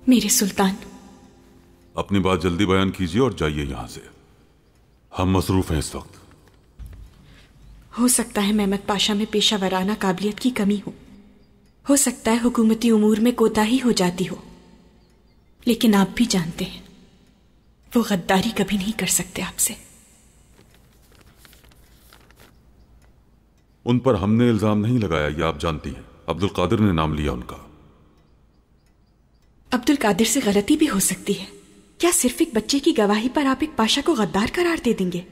मेरे सुल्तान, अपनी बात जल्दी बयान कीजिए और जाइए यहां से। हम मसरूफ हैं इस वक्त। हो सकता है मेहमद पाशा में पेशा वराना काबिलियत की कमी हो सकता है हुकूमती उमूर में कोताही हो जाती हो, लेकिन आप भी जानते हैं वो गद्दारी कभी नहीं कर सकते आपसे। उन पर हमने इल्जाम नहीं लगाया, ये आप जानती हैं। अब्दुल कादिर ने नाम लिया उनका। अब्दुल कादिर से गलती भी हो सकती है। क्या सिर्फ एक बच्चे की गवाही पर आप एक पाशा को गद्दार करार दे देंगे?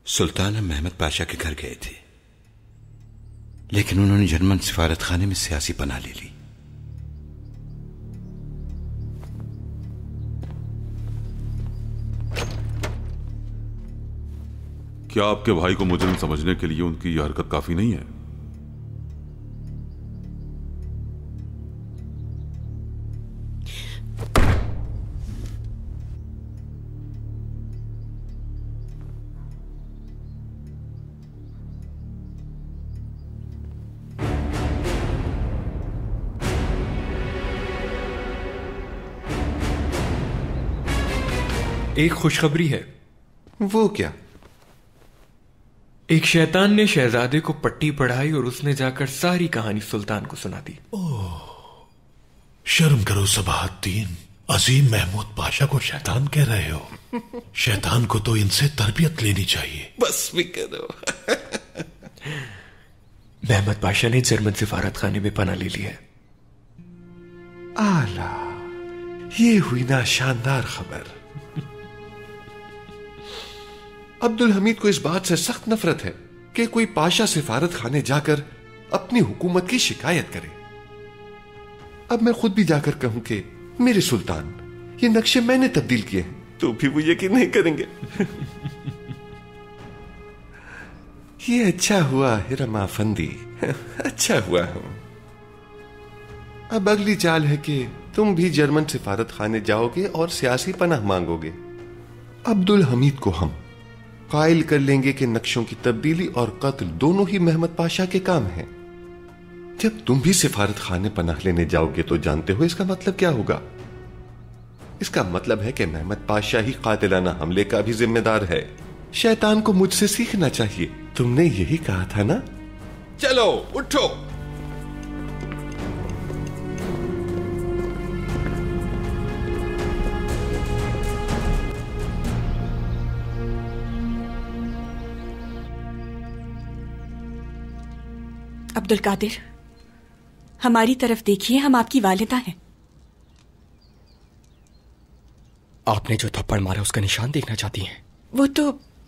सुल्तान हम मेहमद पाशा के घर गए थे, लेकिन उन्होंने जर्मन सिफारत खाने में सियासी पनाह ले ली। क्या आपके भाई को मुजरिम समझने के लिए उनकी यह हरकत काफी नहीं है? एक खुशखबरी है। वो क्या? एक शैतान ने शहजादे को पट्टी पढ़ाई और उसने जाकर सारी कहानी सुल्तान को सुना दी। ओह, शर्म करो सबाहद्दीन, अजीम महमूद पाशा को शैतान कह रहे हो? शैतान को तो इनसे तरबियत लेनी चाहिए। बस भी करो। मेहमद पाशा ने जर्मन सिफारत खाने में पनाह ले ली है। आला, ये हुई ना शानदार खबर। अब्दुल हमीद को इस बात से सख्त नफरत है कि कोई पाशा सिफारत खाने जाकर अपनी हुकूमत की शिकायत करे। अब मैं खुद भी जाकर कहूं कि मेरे सुल्तान, ये नक्शे मैंने तब्दील किए हैं, तो भी वो यकीन नहीं करेंगे। ये अच्छा हुआ हिरमा अफंदी, अच्छा हुआ। अब अगली चाल है कि तुम भी जर्मन सिफारत खाने जाओगे और सियासी पनाह मांगोगे। अब्दुल हमीद को हम कायल कर लेंगे कि नक्शों की तब्दीली और कत्ल दोनों ही मेहमद पाशा के काम हैं। जब तुम भी सिफारत खाने पनाह लेने जाओगे तो जानते हो इसका मतलब क्या होगा? इसका मतलब है कि मेहमद पाशा ही कातिलाना हमले का भी जिम्मेदार है। शैतान को मुझसे सीखना चाहिए। तुमने यही कहा था ना? चलो उठो। अब्दुल कादिर, हमारी तरफ देखिए, हम आपकी वालिदा हैं। आपने जो थप्पड़ मारा उसका निशान देखना चाहती हैं? वो तो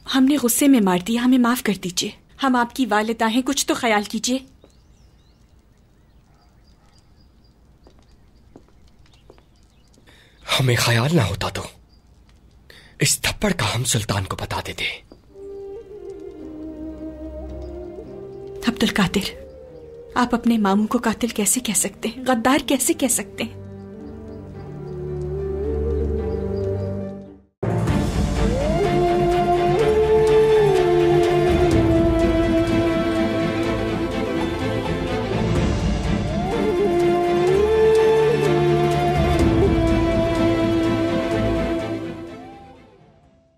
हमने गुस्से में मार दिया, हमें माफ कर दीजिए। हम आपकी वालिदा हैं, कुछ तो ख्याल कीजिए। हमें ख्याल ना होता तो इस थप्पड़ का हम सुल्तान को बता देते। अब्दुल कादिर, आप अपने मामू को कातिल कैसे कह सकते हैं, गद्दार कैसे कह सकते हैं?